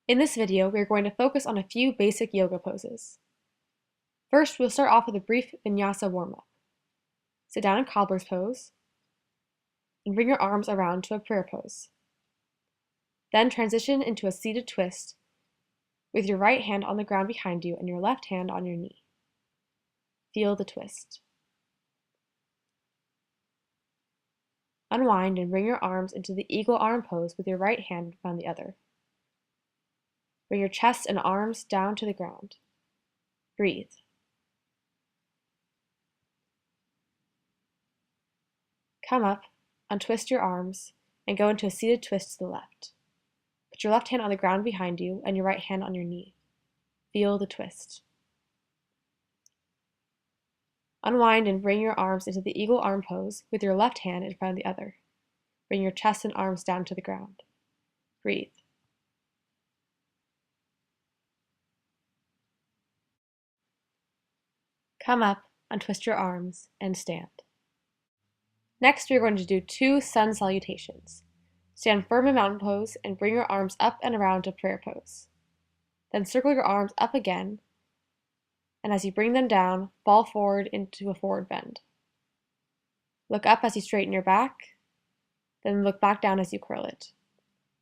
In this video, we are going to focus on a few basic yoga poses. First, we'll start off with a brief vinyasa warm-up. Sit down in cobbler's pose, and bring your arms around to a prayer pose. Then transition into a seated twist with your right hand on the ground behind you and your left hand on your knee. Feel the twist. Unwind and bring your arms into the eagle arm pose with your right hand around the other. Bring your chest and arms down to the ground. Breathe. Come up, untwist your arms, and go into a seated twist to the left. Put your left hand on the ground behind you and your right hand on your knee. Feel the twist. Unwind and bring your arms into the eagle arm pose with your left hand in front of the other. Bring your chest and arms down to the ground. Breathe. Come up, untwist your arms, and stand. Next, we are going to do 2 sun salutations. Stand firm in mountain pose and bring your arms up and around to prayer pose. Then circle your arms up again, and as you bring them down, fall forward into a forward bend. Look up as you straighten your back, then look back down as you curl it.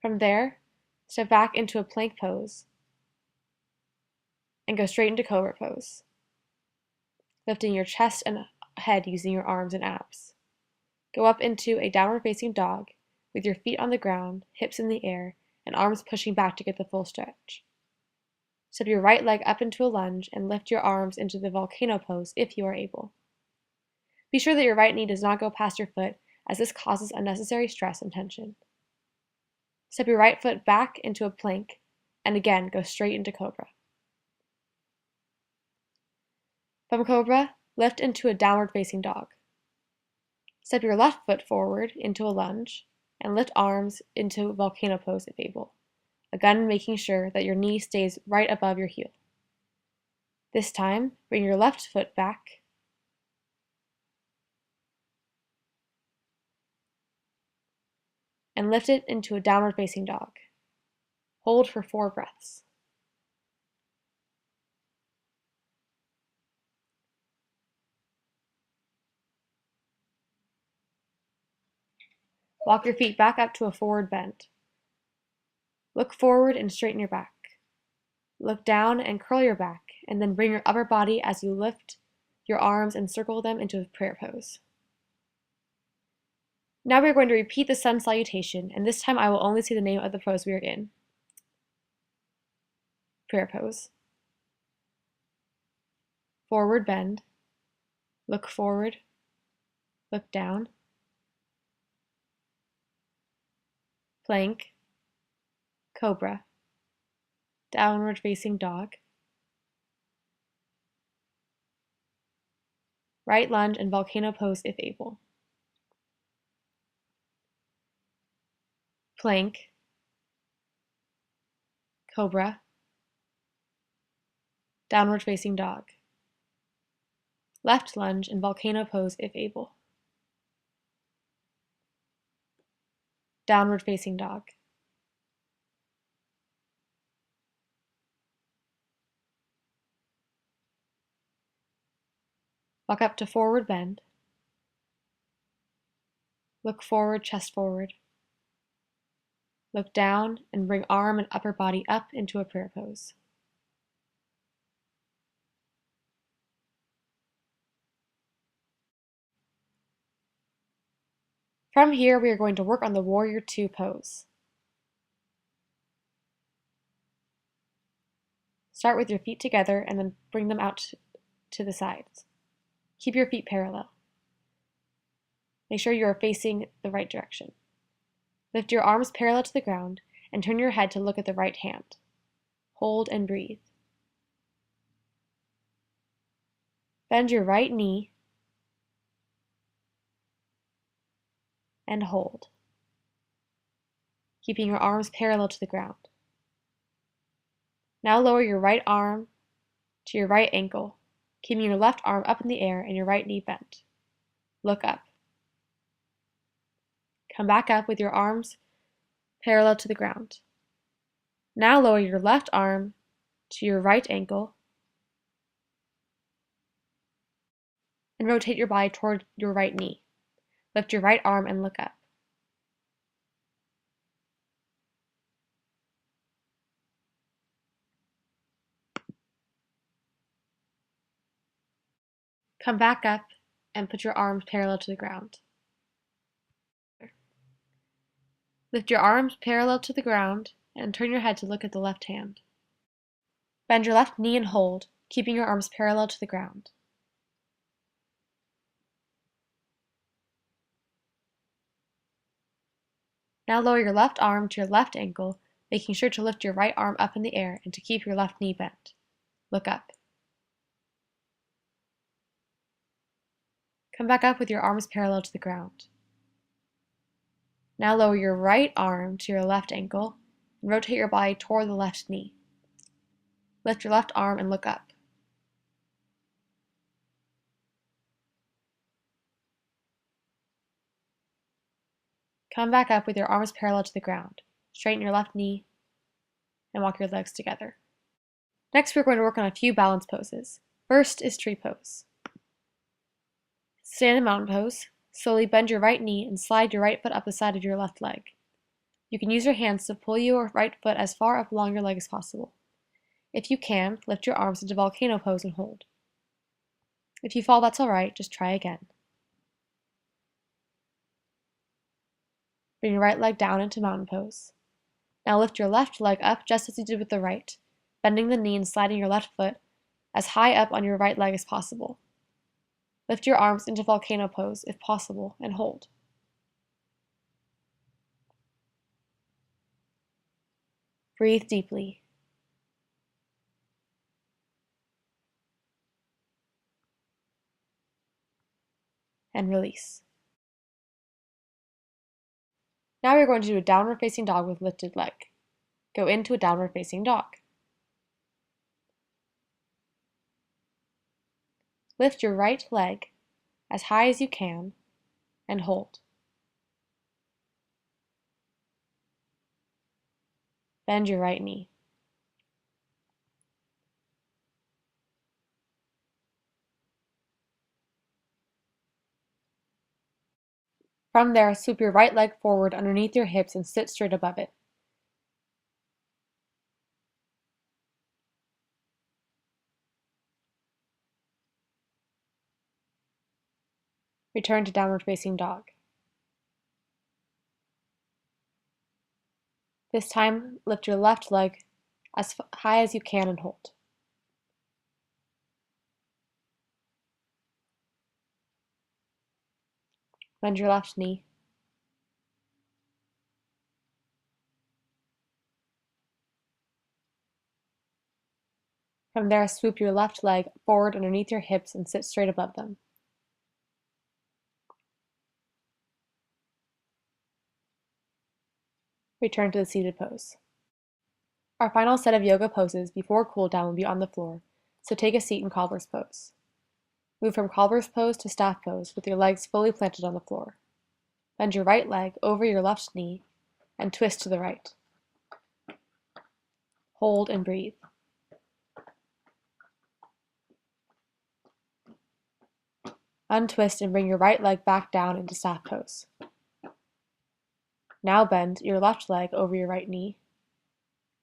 From there, step back into a plank pose and go straight into cobra pose, lifting your chest and head using your arms and abs. Go up into a downward facing dog with your feet on the ground, hips in the air, and arms pushing back to get the full stretch. Step your right leg up into a lunge and lift your arms into the volcano pose if you are able. Be sure that your right knee does not go past your foot, as this causes unnecessary stress and tension. Step your right foot back into a plank, and again go straight into cobra. From cobra, lift into a downward facing dog. Step your left foot forward into a lunge, and lift arms into volcano pose if able, again making sure that your knee stays right above your heel. This time, bring your left foot back and lift it into a downward facing dog. Hold for 4 breaths. Walk your feet back up to a forward bend. Look forward and straighten your back. Look down and curl your back, and then bring your upper body as you lift your arms and circle them into a prayer pose. Now we are going to repeat the sun salutation, and this time I will only say the name of the pose we are in. Prayer pose. Forward bend. Look forward. Look down. Plank. Cobra. Downward facing dog. Right lunge and volcano pose if able. Plank. Cobra. Downward facing dog. Left lunge and volcano pose if able. Downward facing dog. Walk up to forward bend. Look forward, chest forward. Look down and bring arm and upper body up into a prayer pose. From here, we are going to work on the Warrior 2 pose. Start with your feet together and then bring them out to the sides. Keep your feet parallel. Make sure you are facing the right direction. Lift your arms parallel to the ground and turn your head to look at the right hand. Hold and breathe. Bend your right knee and hold, keeping your arms parallel to the ground. Now lower your right arm to your right ankle, keeping your left arm up in the air and your right knee bent. Look up. Come back up with your arms parallel to the ground. Now lower your left arm to your right ankle and rotate your body toward your right knee. Lift your right arm and look up. Come back up and put your arms parallel to the ground. Lift your arms parallel to the ground and turn your head to look at the left hand. Bend your left knee and hold, keeping your arms parallel to the ground. Now lower your left arm to your left ankle, making sure to lift your right arm up in the air and to keep your left knee bent. Look up. Come back up with your arms parallel to the ground. Now lower your right arm to your left ankle and rotate your body toward the left knee. Lift your left arm and look up. Come back up with your arms parallel to the ground. Straighten your left knee and walk your legs together. Next, we're going to work on a few balance poses. First is tree pose. Stand in mountain pose. Slowly bend your right knee and slide your right foot up the side of your left leg. You can use your hands to pull your right foot as far up along your leg as possible. If you can, lift your arms into volcano pose and hold. If you fall, that's alright, just try again. Bring your right leg down into mountain pose. Now lift your left leg up just as you did with the right, bending the knee and sliding your left foot as high up on your right leg as possible. Lift your arms into volcano pose if possible and hold. Breathe deeply. And release. Now we're going to do a downward facing dog with lifted leg. Go into a downward facing dog. Lift your right leg as high as you can and hold. Bend your right knee. From there, sweep your right leg forward underneath your hips and sit straight above it. Return to downward facing dog. This time, lift your left leg as high as you can and hold. Bend your left knee. From there, swoop your left leg forward underneath your hips and sit straight above them. Return to the seated pose. Our final set of yoga poses before cool down will be on the floor, so take a seat in cobbler's pose. Move from cobbler's pose to staff pose with your legs fully planted on the floor. Bend your right leg over your left knee and twist to the right. Hold and breathe. Untwist and bring your right leg back down into staff pose. Now bend your left leg over your right knee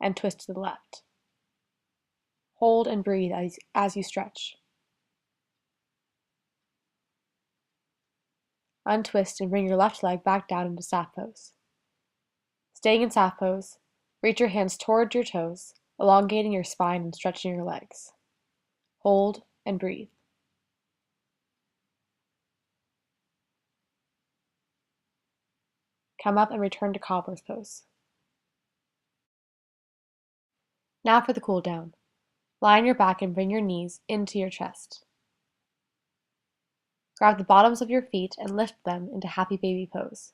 and twist to the left. Hold and breathe as you stretch. Untwist and bring your left leg back down into staff pose. Staying in staff pose, reach your hands toward your toes, elongating your spine and stretching your legs. Hold and breathe. Come up and return to cobbler's pose. Now for the cool down. Lie on your back and bring your knees into your chest. Grab the bottoms of your feet and lift them into happy baby pose.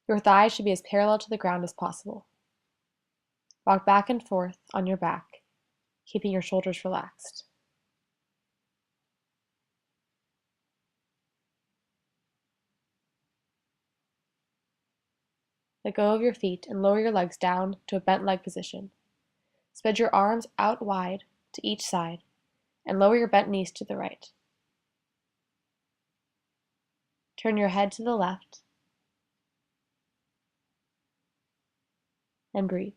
Your thighs should be as parallel to the ground as possible. Rock back and forth on your back, keeping your shoulders relaxed. Let go of your feet and lower your legs down to a bent leg position. Spread your arms out wide to each side and lower your bent knees to the right. Turn your head to the left and breathe.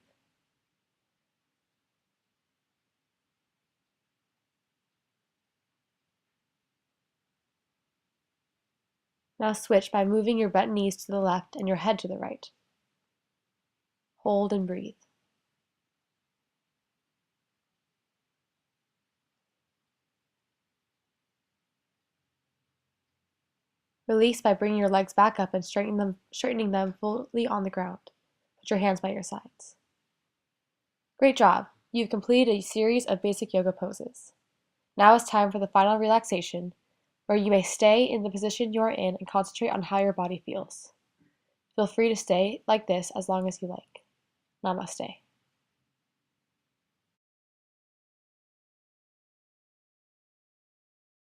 Now switch by moving your bent knees to the left and your head to the right. Hold and breathe. Release by bringing your legs back up and straightening them fully on the ground. Put your hands by your sides. Great job! You've completed a series of basic yoga poses. Now it's time for the final relaxation, where you may stay in the position you are in and concentrate on how your body feels. Feel free to stay like this as long as you like. Namaste.